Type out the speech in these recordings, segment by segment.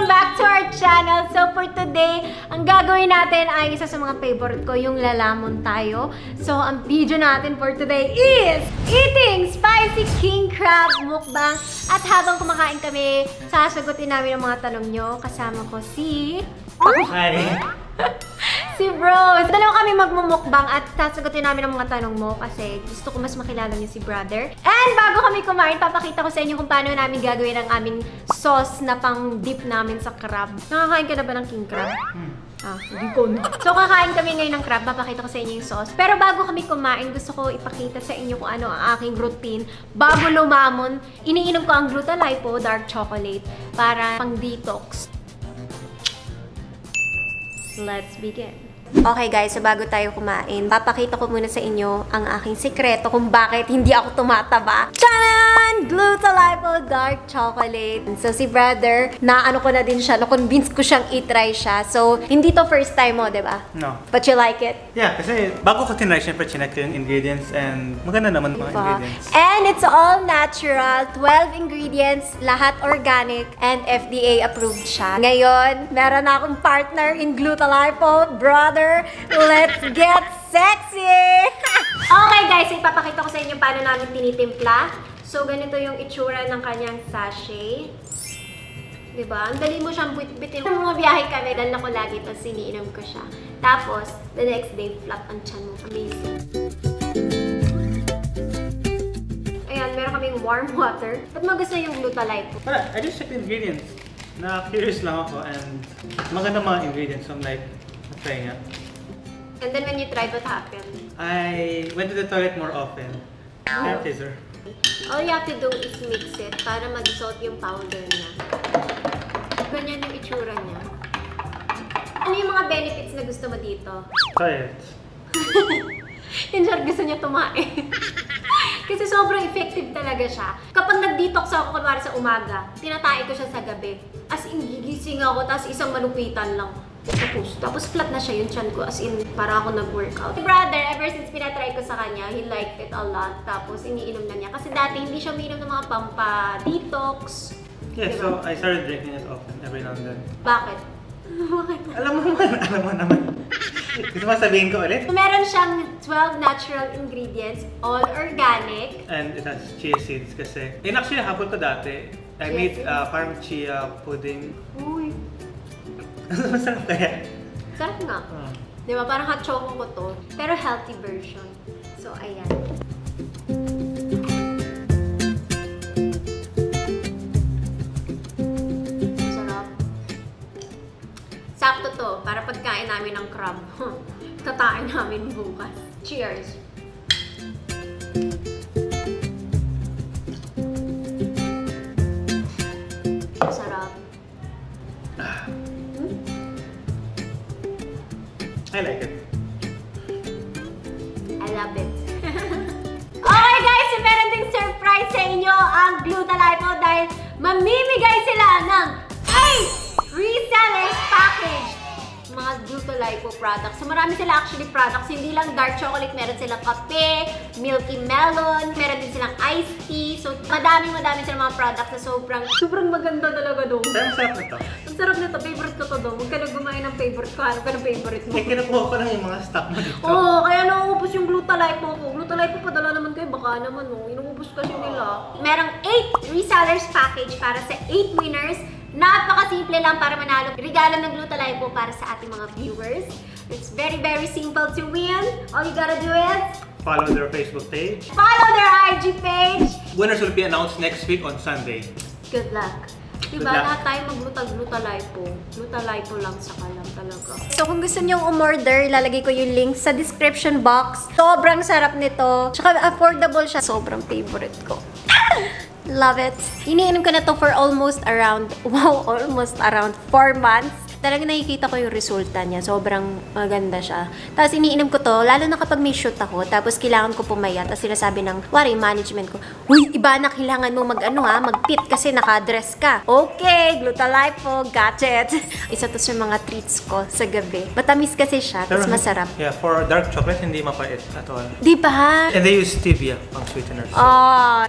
Welcome back to our channel. So for today, ang gagawin natin ay isa sa mga favorite ko, yung lalamon tayo. So ang video natin for today is eating spicy king crab mukbang. At habang kumakain kami, sasagutin namin ang mga tanong nyo. Kasama ko si... Hi! Si Bros. Dalawa kami magmumukbang at sasagutin namin ang mga tanong mo kasi gusto ko mas makilala niyo si brother. And bago kami kumain, papakita ko sa inyo kung paano namin gagawin ang aming sauce na pang dip namin sa crab. Nakakain ka na ba ng king crab? Hindi ko na. So kakain kami ngayon ng crab, papakita ko sa inyo yung sauce. Pero bago kami kumain, gusto ko ipakita sa inyo kung ano ang aking routine. Bago lumamon, iniinom ko ang Glutalipo dark chocolate para pang detox. Let's begin. Okay guys, so bago tayo kumain, papakita ko muna sa inyo ang aking sekreto kung bakit hindi ako tumataba. Tcharan! Glutalipo dark chocolate. So si brother, naano ko na din siya, na-convince ko siyang i-try siya. So hindi to first time mo, diba? No. But you like it? Yeah, kasi bago ko tinry, syempre chinek ko yung ingredients and maganda naman mga ingredients. And it's all natural, 12 ingredients, lahat organic, and FDA approved siya. Ngayon, meron na akong partner in Glutalipo, brother. Let's get sexy! Okay guys, ipapakita ko sa inyo paano namin tinitimpla. So, ganito yung itsura ng kanyang sachet. Diba? Ang dali mo siyang bitin. Nung mga biyahe kami, dala ko lagi, tapos iniinom ko siya. Tapos, the next day, flat ang tiyan mo. Amazing. Ayan, meron kaming warm water. Ba't mo gusto yung Glutalipo? Wala, I just checked the ingredients. Na-curious lang ako and maganda mga ingredients. So I'm like, try nga. And then when you tried, what happened? I went to the toilet more often. Kaya taser. All you have to do is mix it para mag-dissolve yung powder niya. Ganyan yung itsura niya. Ano yung mga benefits na gusto mo dito? Try it. Yung Jar gusto niya tumain. Kasi sobrang effective talaga siya. Kapag nag-detox ako, kunwari sa umaga, tinatay ko siya sa gabi. As in, gigising ako, tapos isang malupitan lang. Tapos flat na siya yung chan ko, as in, para ako nag-workout. Si brother, ever since pinatry ko sa kanya, he liked it a lot. Tapos iniinom na niya. Kasi dati hindi siya umiinom ng mga pampa-detox. Yeah, diba? so I started drinking it often, every now and then. Bakit? Bakit? Alam mo naman. Gusto mo sabihin ko ulit? Meron siyang 12 natural ingredients, all organic. And it has chia seeds kasi. And actually, hapon ko dati, I made parang chia pudding. Uy. Masarap kaya? Sarap nga. Di ba? Parang hot choco ko to. Pero healthy version. So, ayan. Sarap. Sakto to. Para pagkain namin ng crab. Tatain namin bukas. Cheers! Sarap. I like it. I love it. Okay guys, meron ding surprise sa inyo ang Glutalipo dahil mamimigay sila ng 8 resellers package mga Glutalipo products. So marami sila actually products, hindi lang dark chocolate, meron silang kape, milky melon, meron din silang iced tea. So madami silang mga products na sobrang maganda talaga doon. Pero ang sarap nito. Ang sarap nito, favorite ko to doon. Huwag ka na gumain ng favorite ko, hanap ka ng favorite mo. Eh, kinukuha ko lang yung mga stock mo dito. Oo, kaya nauubos yung Glutalipo ko. Glutalipo pa dala naman kayo, baka naman no. Inuubos kasi nila. Merong 8 resellers package para sa 8 winners. Napakasimple lang para manalo. Regalo ng Glutalipo para sa ating mga viewers. It's very, very simple to win. All you gotta do is Follow their Facebook page. follow their IG page. Winners will be announced next week on Sunday. Good luck. Diba? Good luck. Lahat tayo Glutalipo. Glutalipo lang sa kalam talaga. So kung gusto nyong umorder, ilalagay ko yung link sa description box. Sobrang sarap nito. Tsaka affordable siya. Sobrang favorite ko. Love it. Iniinom ko na to for almost around 4 months. Talagang nakikita ko yung resulta niya. Sobrang maganda siya. Tapos iniinom ko to, lalo na kapag may shoot ako, tapos kailangan ko pumayat. Tapos sinasabi ng, wari, management ko, uy, iba na kailangan mo mag-pit kasi nakadress ka. Okay, Glutalipo, got it. Isa to sa mga treats ko sa gabi. Matamis kasi siya, tapos masarap. Yeah, for dark chocolate, hindi mapait at all. Di ba? And they use stevia pang sweetener. So.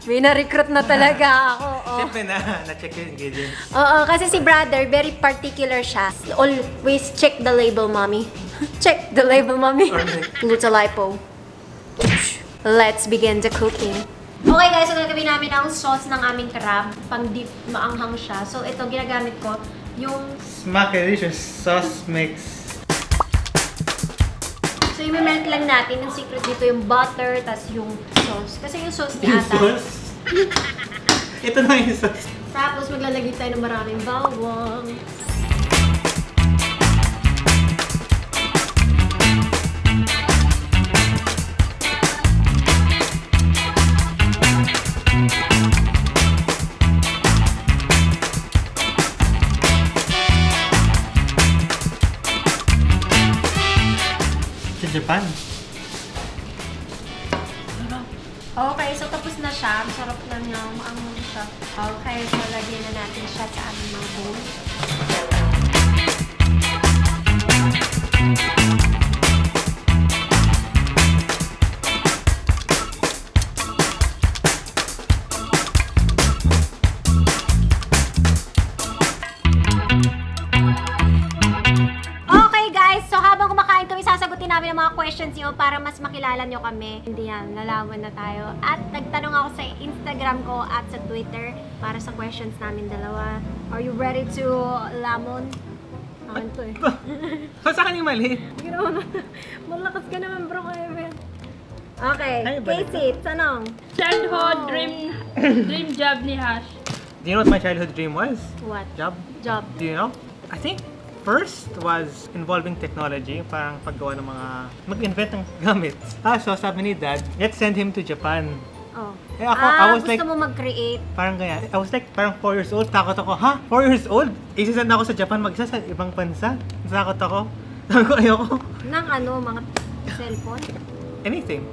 May na-recruit na talaga ako. Siyempre na-check yung ingredients. Oo, kasi si brother, very particular siya. Always check the label, mommy. Check the label, mommy. Glutalipo. Let's begin the cooking. Okay guys, so gagawin namin ang sauce ng aming crab. Pang deep, maanghang siya. So ito, ginagamit ko yung... Smack-delicious sauce mix. So i-melt lang natin. Yung secret dito yung butter, tas yung sauce. Kasi yung sauce ni ata. Ito na yung sauce. Tapos maglalagay tayo ng maraming bawang. Sa Japan. Okay, so tapos na siya. Masarap na niya. Maanghang siya. Okay, so lagyan na natin siya sa aming mga bowl. Sasagutin namin ang mga questions niyo para mas makilala niyo kami. Hindi yan, lalaman na tayo. At nagtanong ako sa Instagram ko at sa Twitter para sa questions namin dalawa. Are you ready to lamon? Akin to eh. Sa akin yung mali. Malakas ka naman bro, Evan. Okay, Ay, Casey, tanong. Childhood dream job ni Hash. Do you know what my childhood dream was? What? Job? Job. Do you know? I think first was involving technology, parang paggawa ng mga mag-invent ng gamits. So sabi ni Dad, let's send him to Japan. Oh. Eh ako, I was gusto like, mo mag-create. parang gaya. I was like, parang 4 years old. Takot ako, ha? 4 years old? Isisend ako sa Japan mag-isa sa ibang bansa? Takot ako. Sabi ko, ayoko. Ng mga cellphone? Anything.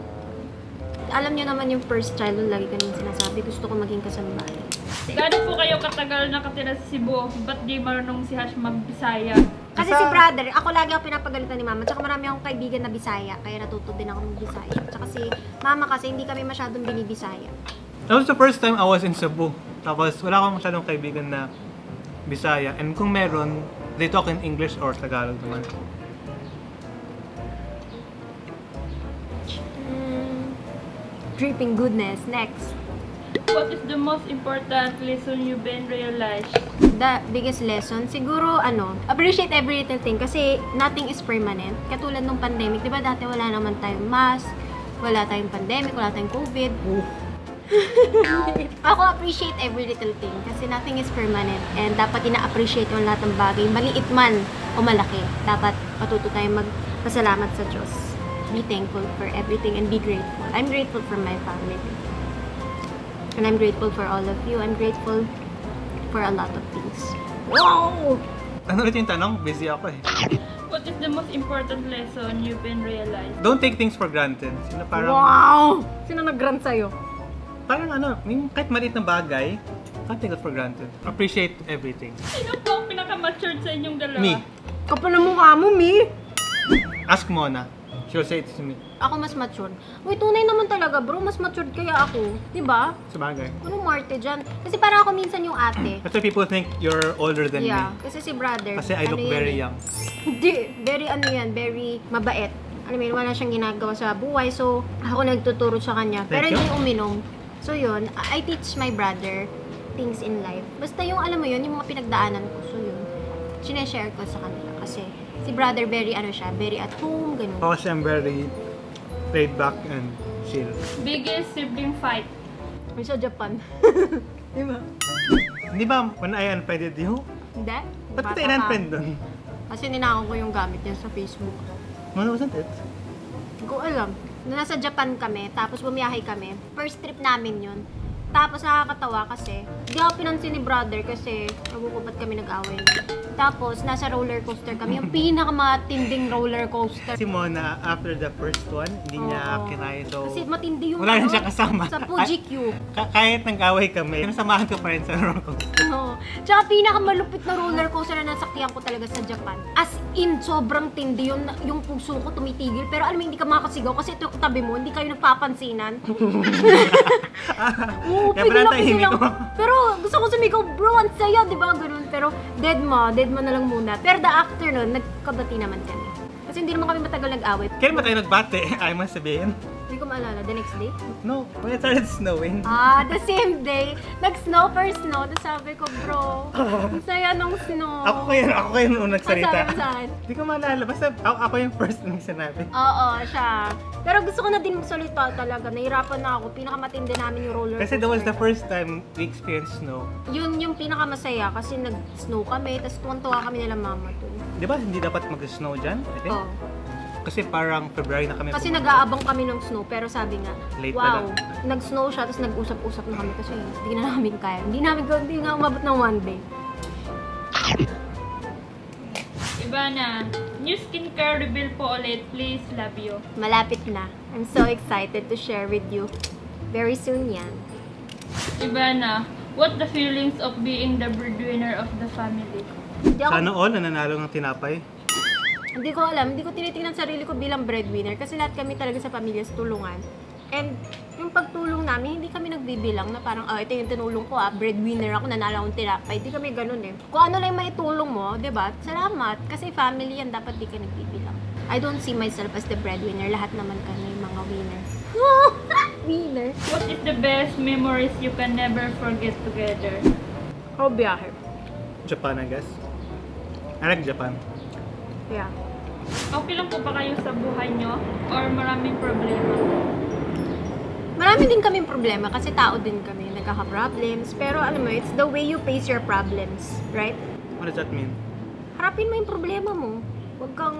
Alam niyo naman yung first childhood, lagi ka naman sinasabi, gusto ko maging kasambahay. Gaano po kayo katagal nakatira sa Cebu? Ba't di marunong si Hash mag-Bisaya? Kasi si brother, ako lagi ako pinapagalitan ni mama. Tsaka marami akong kaibigan na Bisaya, kaya natuto din ako ng Bisaya. Tsaka si mama kasi hindi kami masyadong binibisaya. That was the first time I was in Cebu. Tapos wala akong masyadong kaibigan na Bisaya. And kung meron, they talk in English or Tagalog naman. Dripping goodness. Next. What is the most important lesson you've been realized? The biggest lesson, siguro appreciate every little thing kasi nothing is permanent. Katulad nung pandemic, di ba dati wala naman tayong mask, wala tayong pandemic, wala tayong COVID. Ako appreciate every little thing kasi nothing is permanent and dapat ina-appreciate yung lahat ng bagay, maliit man o malaki. Dapat matuto tayong magpasalamat sa Diyos. Be thankful for everything and be grateful. I'm grateful for my family. And I'm grateful for all of you. I'm grateful for a lot of things. Wow! Ano ulit yung tanong? Busy ako eh. What is the most important lesson you've been realized? Don't take things for granted. Parang, Wow! Sino nag-grant sa'yo? Parang kahit maliit na bagay, can't take it for granted. Appreciate everything. Sino po ang pinaka-matured sa inyong dalawa? Me. Kapal na mukha mo, Mi! Ask Mona. She'll say it to me. Ako mas matured. Uy, tunay naman talaga, bro. Mas matured kaya ako. Diba? Sabagay. Anong marte dyan? Kasi parang ako minsan yung ate. That's why people think you're older than Yeah. me. Kasi si brother. Kasi I look very young. Hindi. Very very mabait. Alam mo yun, wala siyang ginagawa sa buhay. So, ako nagtuturo sa kanya. Pero Thank you. hindi uminom. So yun, I teach my brother things in life. Basta yung alam mo yun, yung mga pinagdaanan ko. So yun, sineshare ko sa kanila. Kasi si brother very very at home, ganun. Kasi I'm very laid back and chill. Biggest sibling fight? May sa Japan. Diba? Hindi ba when I unfriended you? Hindi. Ba't Bata kita ka. in-unfriend dun? Kasi ninakaw ko yung gamit niya sa Facebook. No, wasn't it? Hindi ko alam. Nung nasa Japan kami, tapos bumiyahe kami. First trip namin yun. Tapos nakakatawa kasi, hindi ako pinansin ni brother kasi ba't kami nag-away. Tapos nasa roller coaster kami, yung pinakamatinding roller coaster. Si Mona, after the first one, hindi niya Oo. kinaya. So, Kasi matindi yung wala rin ano, siya kasama. sa Fuji Q. Kahit nag-away kami, nasamahan ko pa rin sa roller coaster. Oo. Tsaka pinakamalupit na roller coaster na nasakyan ko talaga sa Japan. As in, sobrang tindi yun. Yung puso ko tumitigil. Pero alam mo, hindi ka makasigaw kasi ito yung tabi mo, hindi kayo nagpapansinan. Oo, Kaya pigil pala ako tahimik silang. ko. Pero gusto ko sumigaw, bro, ang saya, di ba? Ganun. Pero dead mo na lang muna. Pero the afternoon, nagkabati naman kami. Kasi hindi naman kami matagal nag-awit. Kailan ba tayo nagbate? Ay, mo sabihin? Hindi ko maalala, the next day? No, when it started snowing. The same day. Nag-snow first snow. Tapos sabi ko, bro, ang saya nung snow. Ako kayo nung Ang sabi nagsalita. mo saan? Hindi ko maalala. Basta ako yung first nang sinabi. Oo, siya. Pero gusto ko na din magsalita talaga. Nahirapan na ako. Pinakamatindi namin yung roller Kasi that was the first time we experienced snow. Yun yung pinakamasaya kasi nag-snow kami. Tapos tuwan-tuwa kami nila mama dun. Di ba hindi dapat mag-snow dyan? I think. Oo. Kasi parang February na kami Kasi pumunta. nag-aabang kami ng snow. Pero sabi nga, Late wow, pala. nag-snow siya. Tapos nag-usap-usap na kami kasi hindi na namin kaya. Hindi nga umabot ng one day. Iba na. New skincare reveal po ulit. Please, love you. Malapit na. I'm so excited to share with you. Very soon yan. Iba na. What the feelings of being the breadwinner of the family? Hindi ako Sana all na nanalo ng tinapay. Hindi ko alam, hindi ko tinitingnan sarili ko bilang breadwinner kasi lahat kami talaga sa pamilya sa tulungan. And yung pagtulong namin, hindi kami nagbibilang na parang, ito yung tinulong ko breadwinner ako, nanalo akong tinapay. Hindi kami ganun eh. Kung ano lang may tulong mo, diba? Salamat. Kasi family yan, dapat di ka nagbibilang. I don't see myself as the breadwinner. Lahat naman kami mga winner. Winner. What is the best memories you can never forget together? Oh, biyahe. Japan, I guess. I like Japan. Yeah. Okay lang po ba kayo sa buhay nyo? Or maraming problema? Marami din kaming problema kasi tao din kami, nagkaka-problems. Pero alam mo, it's the way you face your problems, right? What does that mean? Harapin mo yung problema mo. Huwag kang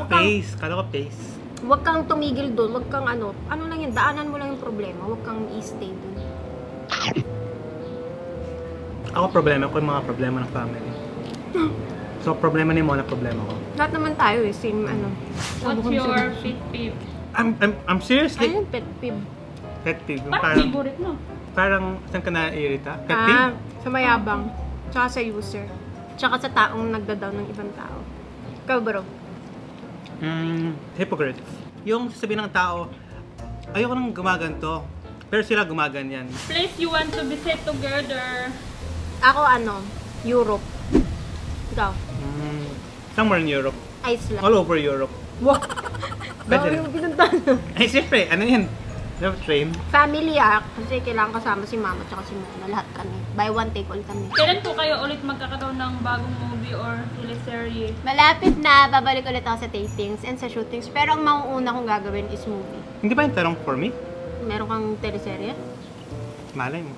Face. Kala ko face. Huwag kang tumigil doon. Huwag kang ano lang yun, daanan mo lang yung problema. Huwag kang i-stay doon. Ako problema ko yung mga problema ng family. So, problema ni Mona, problema ko. Lahat naman tayo eh, same What's your pet peeve? I'm seriously Ayun, pet peeve. pet peeve. Yung Parang favorite no? parang saan ka na-irita? Pet peeve? Sa mayabang. Tsaka sa user. Tsaka sa taong nagda-down ng ibang tao. Ikaw, bro. Hypocrites. Yung sasabihin ng tao, ayoko nang gumaganto. Pero sila gumaganyan. Place you want to visit together. Ako Europe. Ikaw. Somewhere in Europe. Iceland. All over Europe. Wow! Pwede Dami rin. yung pinuntahan. Ay, siyempre, ano yan? No train. Family kasi kailangan kasama si mama tsaka si mama. Lahat kami. Buy one, take all kami. Kailan po kayo ulit magkakaroon ng bagong movie or teleserye? Malapit na, babalik ulit ako sa tapings and sa shootings. Pero ang mauuna kong gagawin is movie. Hindi ba yung tanong for me? Meron kang teleserye? Malay mo.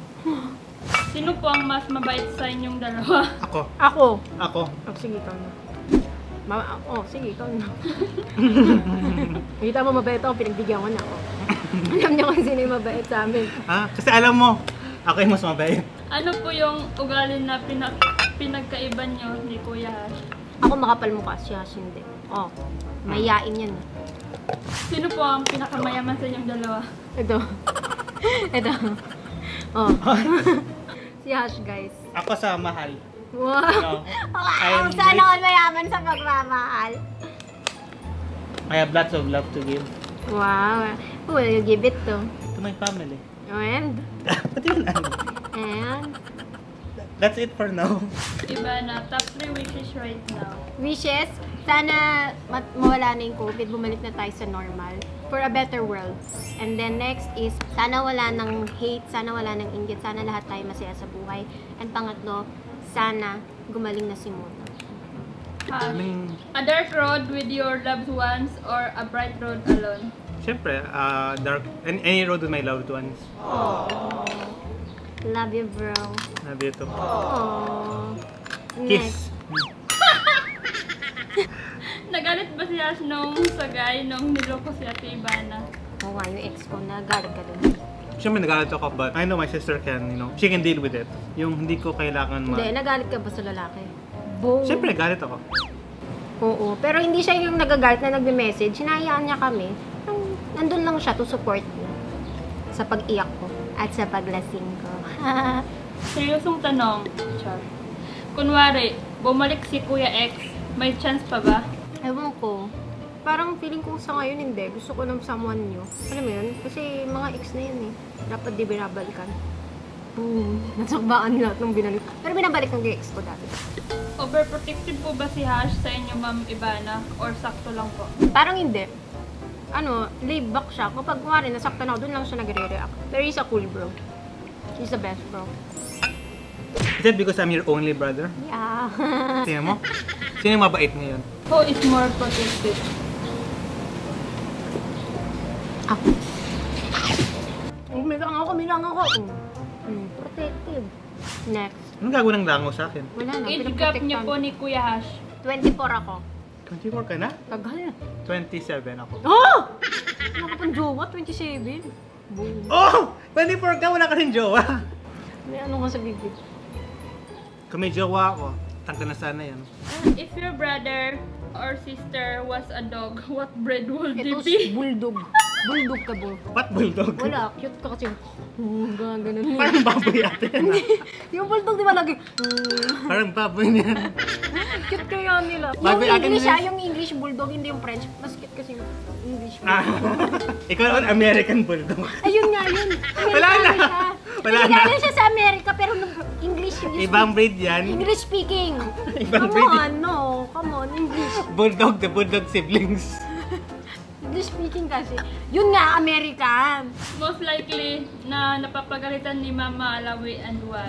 Sino po ang mas mabait sa inyong dalawa? Ako. Ako. Ako. Sige, ikaw na. Sige, ikaw na. Nakita mo mabait ako, pinagbigyan ko na ako. Alam niyo kung sino yung mabait sa amin. Kasi alam mo, ako yung mas mabait. Ano po yung ugali na pinagkaiba nyo ni Kuya Hash? Ako makapal mukha, si Hash hindi. Mayain yan. Sino po ang pinakamayaman sa inyong dalawa? Ito. Si Hash, guys. Ako sa mahal. Wow! I'm Sana rich. all mayaman sa pagmamahal. I have lots of love to give Wow! Who will you give it to? to my family. And? Pati yun, And? That's it for now. Iba na, top 3 wishes right now. Wishes? Sana mawala na yung COVID, bumalik na tayo sa normal. For a better world. And then next is, sana wala ng hate, sana wala ng inggit, sana lahat tayo masaya sa buhay. And pangatlo, sana gumaling na si Mona. A dark road with your loved ones or a bright road alone? Siyempre, dark, any road with my loved ones. Love you, bro. Love you too. Aww. Kiss. Nagalit ba si Ash nung sagay nung niloko si Ate Ivana? Oo nga, yung ex ko na galing ka dun. Siyempre nagalit ako, but I know my sister can, you know, she can deal with it. Yung hindi ko kailangan Hindi, nagalit ka ba sa lalaki? Boom. Siyempre nagalit ako. Oo, pero hindi siya yung nagagalit na nagme-message. Hinahayaan niya kami. Nandun lang siya to support me. Sa pag-iyak ko. At sa paglasing ko. Seryosong tanong, Char. Kunwari, bumalik si Kuya X, may chance pa ba? Ewan ko. Parang feeling ko sa ngayon hindi. Gusto ko ng someone new. Alam mo yun? Kasi mga ex na yun eh. Dapat di binabalikan. Boom. Nasakbaan lahat ng binalik. Pero binabalik ng ex ko dati. Overprotective po ba si Hash sa inyo, Ma'am Ivana? Or sakto lang po? Parang hindi. Ano, laid back siya. Kapag kumari, nasaktan ako, dun lang siya nagre-react. Pero he's a cool bro. He's the best bro. Is that because I'm your only brother? Yeah. Tingnan mo? Sino yung mabait ngayon? Who is more protective? Ako. Umilang ako. Protective. Next. Anong gagawin ng langaw sa akin? Wala na. Age gap niyo po ni Kuya Hash. 24 ako. 24 ka na? Tagal na. 27 ako. Oh! Ano ka pang jowa? 27? Boom. Oh! 24 ka, wala ka rin jowa. May ano nga sa bibig? Kung may jowa ako, tangka na sana yan. If your brother or sister was a dog, what breed would Ito it be? bulldog. Bulldog ka, bro. What bulldog? Wala, cute ka kasi. Ganun. Parang baboy ate yan ah. Yung bulldog di ba lagi? Parang baboy niyan. Cute kaya nila. Yung Baboy, akin English din. yung English bulldog, hindi yung French. Mas cute kasi yung English Ah, bulldog. ikaw naman American bulldog. Ayun nga yun. Wala na. Siya. Wala na. Galing siya sa Amerika pero English yung Ibang breed yan. English speaking. Ibang Come breed. on, no. Come on, English. Bulldog, the bulldog siblings. English speaking kasi. Yun nga, American. Most likely na napapagalitan ni Mama Alawi and why?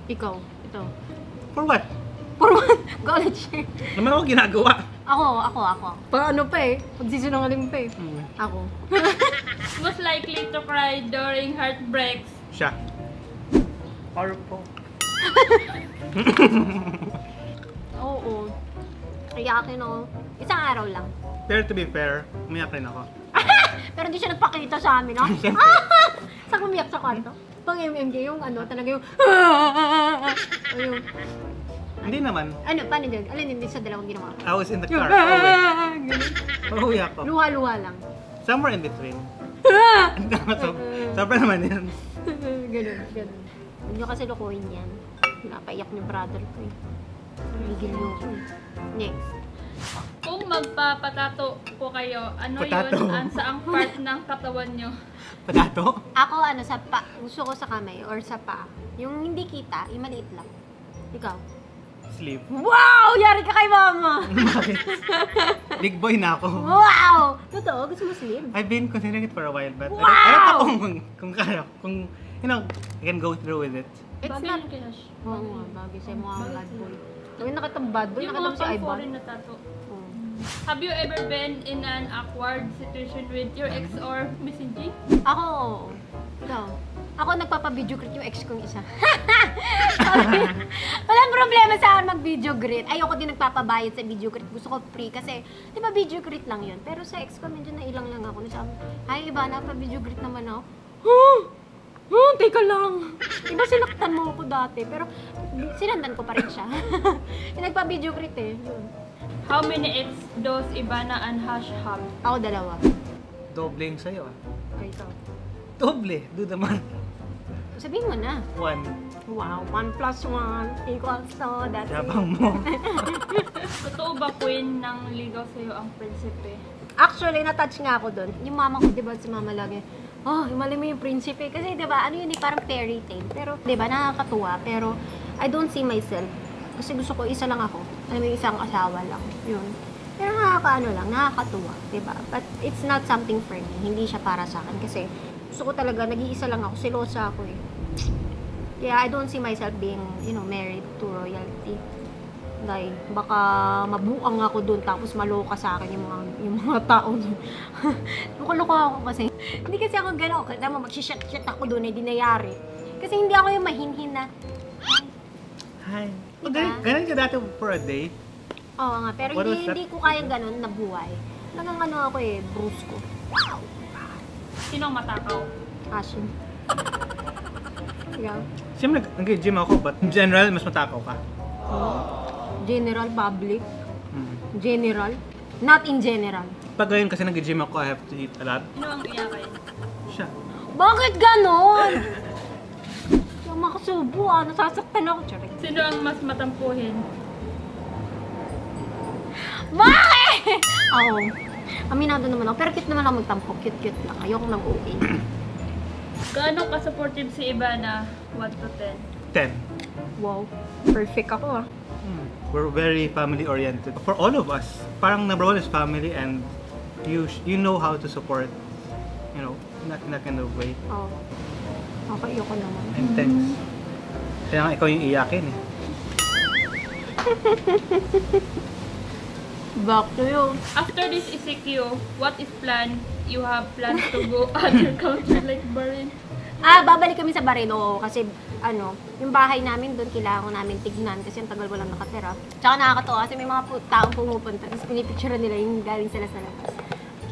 Ikaw, ito. For what? For what? College. Naman ako ginagawa. Ako. Paano pa eh? Pagsisinungaling pa eh. Ako. Most likely to cry during heartbreaks. Siya. Powerful. Oo. Iyakin ako. Isang araw lang. Pero to be fair, umiyak rin ako. Pero hindi siya nagpakita sa amin, no? Siyempre. Saan umiyak sa kwarto? Pang MMJ, yung ano, talaga yung... Ayun. Hindi naman. Ano, paano din? Alin hindi sa dalawang ginawa? I was in the car. Pauwi. Ganun. Pauwi ako. Luha-luha lang. Somewhere in between. Sobra naman yan. Ganun. Huwag nyo kasi lukuhin yan. Napaiyak niyo brother ko eh. Ligil niyo ako eh. Next. Kung magpapatato po kayo, ano Patato? yun ang saang part ng katawan nyo? Patato? Ako ano, sa pa. Gusto ko sa kamay or sa paa. Yung hindi kita, yung maliit lang. Ikaw. Sleep. Wow! Yari ka kay mama! Bakit? Big boy na ako. Wow! Totoo? Gusto mo slim? I've been considering it for a while, but Wow! I don't know kung kaya, kung, you know, I can go through with it. It's Bagay not... yun kay Hash. Oo nga, bagay sa'yo mga bad boy. Gawin nakatang bad boy, Yung nakatang mga si Ivan. pang-foreign na tato. Oo. Have you ever been in an awkward situation with your ex or messaging? Ako, oo. Ikaw. Ako nagpapa-video greet yung ex kong isa. Walang problema sa akin mag-video greet. Ayoko din nagpapabayad sa video greet. Gusto ko free kasi, di ba video greet lang yun? Pero sa ex ko, medyo nailang lang ako. Nasabi, ay iba, napa-video greet naman ako. Teka lang. Iba sinaktan mo ako dati. Pero sinandan ko pa rin siya. Yung nagpa-video greet eh. Yun. How many ex does Ivana and Hash have? Ako dalawa. Doble yung sa'yo ah. Okay, ikaw. Doble. Do naman. Sabihin mo na. 1. Wow, 1 plus 1 equals to that's it. Yabang mo. Totoo ba, Queen, nang ligaw sa'yo ang prinsipe? Actually, na-touch nga ako doon. Yung mama ko, di ba, si mama lagi, oh, himali mo yung prinsipe. Kasi, di ba, ano yun, parang fairy tale. Pero, di ba, nakakatuwa. Pero, I don't see myself. Kasi gusto ko, isa lang ako. Alam mo, isang asawa lang. Yun. Pero nakakaano lang, nakakatuwa. Di ba? But, it's not something for me. Hindi siya para sa akin. Kasi, gusto ko talaga, nag-iisa lang ako. Silosa ako eh. Kaya, I don't see myself being, you know, married to royalty. Dahil baka mabuang ako doon tapos maloka sa akin yung mga tao doon. Loko-loko ako kasi. Hindi kasi ako gano'n. Kaya mo magsishit-shit ako doon eh, dinayari. Kasi hindi ako yung mahinhin na, Hi. Diba? Ganun ka dati for a day? oo nga, pero What was hindi ko kaya gano'n na buhay. Talagang ano ako eh, bruce ko. Sino ang matakaw? Passion. Yeah. Siyempre, nag-gym ako, but in general, mas matakaw ka. General, public. Mm. General. Not in general. Pag ngayon kasi nag-gym ako, I have to eat a lot. Sino ang iyakin? Siya. Bakit ganon? Yung makasubo, nasasaktan ako. Charik. Sino ang mas matampuhin? Bakit? Oo. Aminado naman ako. Pero cute naman ako magtampo. Cute lang. Ayoko nang okay. Gaano ka-supportive si Ivana? 1 to 10. 10. Wow. Perfect ako ah. We're very family-oriented. For all of us, parang number one is family and you know how to support, you know, in that kind of way. Oo. Okay, ayoko naman. And thanks. Kaya nga ikaw yung iyakin eh. Back to you. After this ECQ, what is plan? You have plans to go other country like Bahrain? Babalik kami sa Bahrain, oo. Kasi, yung bahay namin doon, kailangan namin tignan kasi ang tagal walang nakatira. Tsaka nakakatawa kasi may mga taong pumupunta, tapos pinipicture nila yung galing sila sa labas.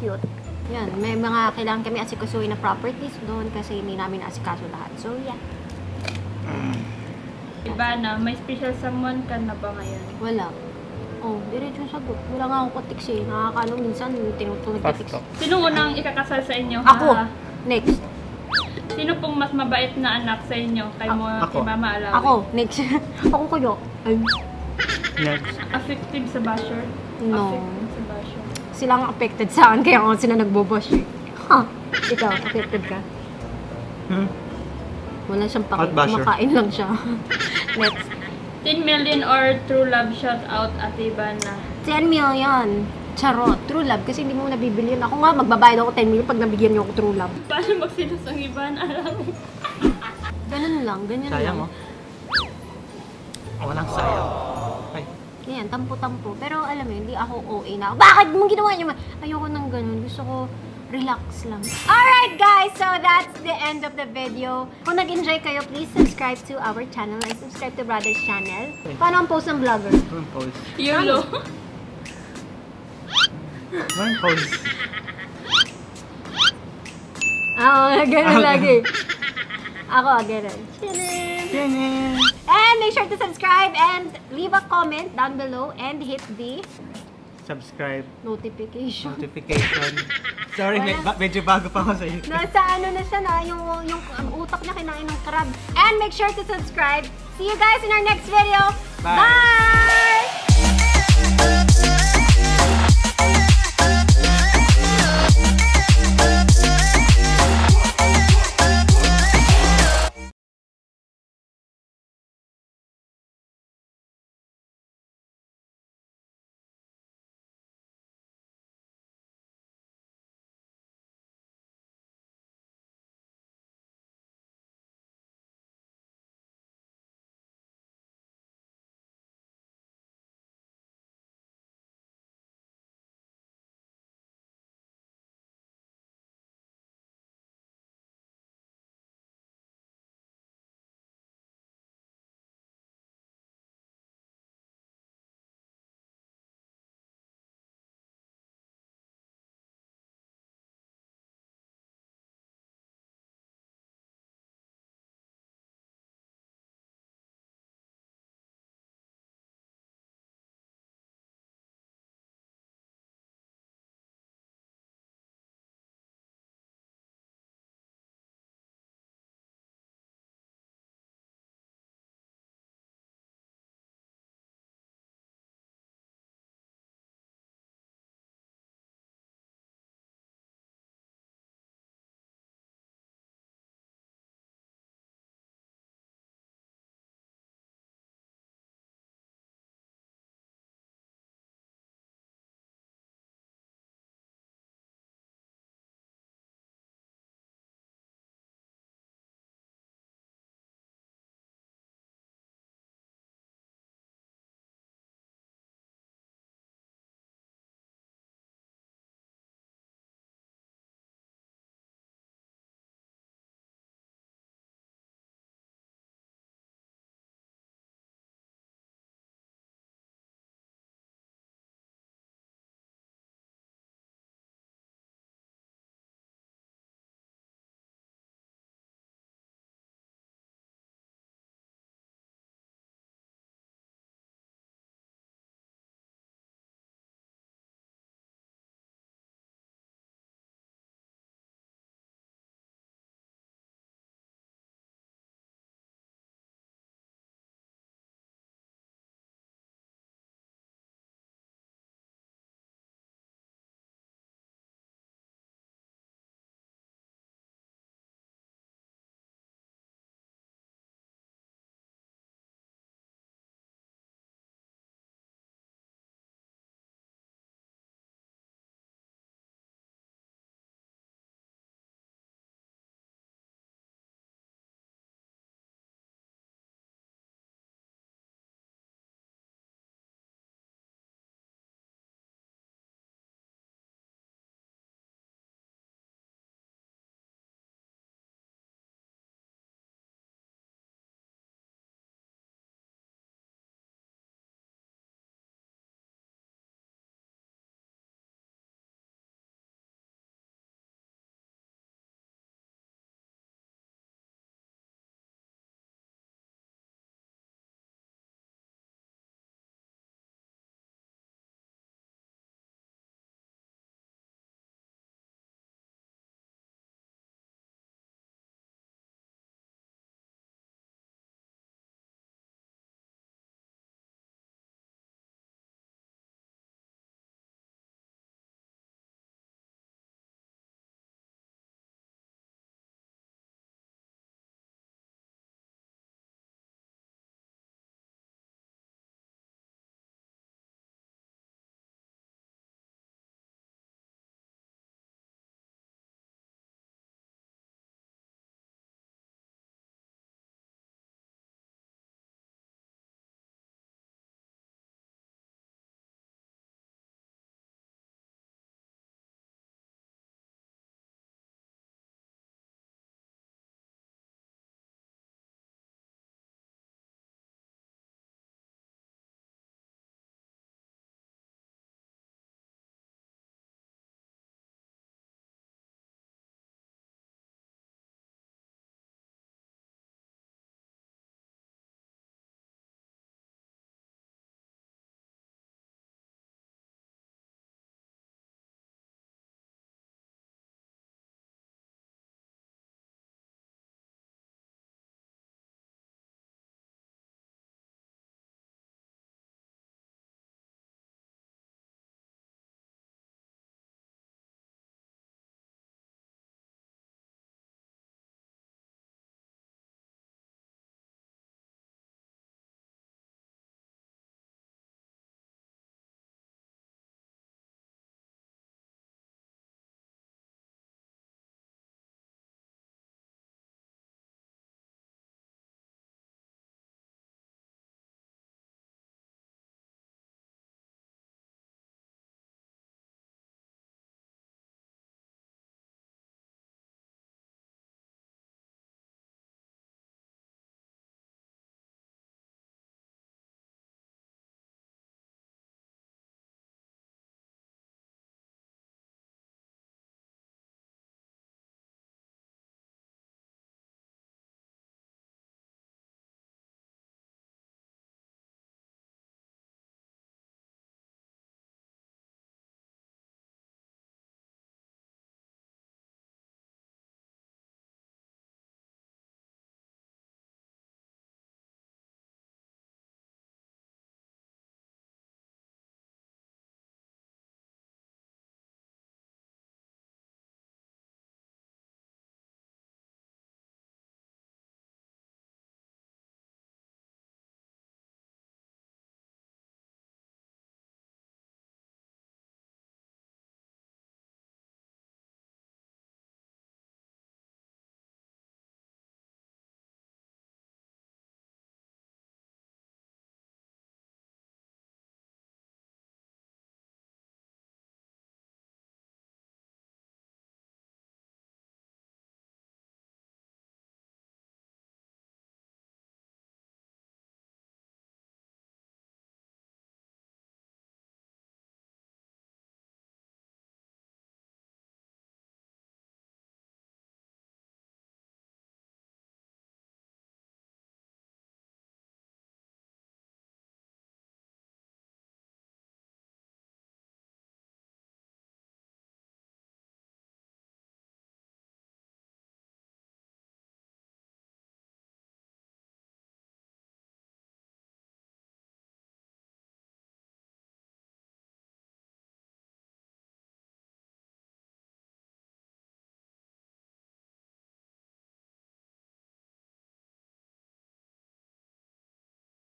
Cute. Yan, may mga kailangan kami asikasuhin na properties doon kasi hindi namin asikaso lahat. So, yeah. Ivana, may special someone ka na ba ngayon? Wala. Oh, diretso yung sagot. Wala nga akong kotiks eh. Nakakano minsan, tinutulog kotiks. Sino unang ikakasal sa inyo? Ako! Ha? Next. Sino pong mas mabait na anak sa inyo? Kay mo, Ako. kay Mama Alawi? Ako, next. Ako kayo. Ay, Next. Affective sa basher? No. Affective sa basher. sila ang affected sa akin, kaya ako sila nagbobosh eh. Ha? Ikaw, affected ka? Wala siyang Hot basher. kumakain lang siya. Next. 10 million or true love shout out Ate Ivana? 10 million. Charot. True love. Kasi hindi mo nabibili yun. Ako nga, magbabayad ako 10 million pag nabigyan niyo ako true love. Paano magsilos ang Ivana? Ganun lang. Ganyan Sayang lang. Walang sayang. Ay. Yan, tampo-tampo. Pero alam mo, hindi ako OA na. Bakit mo ginawa niyo? Ayoko nang ganun. Gusto ko relax lang. Alright guys, so that's the end of the video. Kung nag-enjoy kayo, please subscribe to our channel and subscribe to Brother's channel. Paano ang post ng vlogger? Walang pause. YOLO. Walang pause. Oo, ganun lagi. Ako, ganun. Ganyan. And make sure to subscribe and leave a comment down below and hit the Subscribe. notification. Notification. Sorry, medyo bago pa ako sa YouTube. Nasa ano na siya na, yung utak niya kinain ng crab. And make sure to subscribe. See you guys in our next video. Bye. Bye!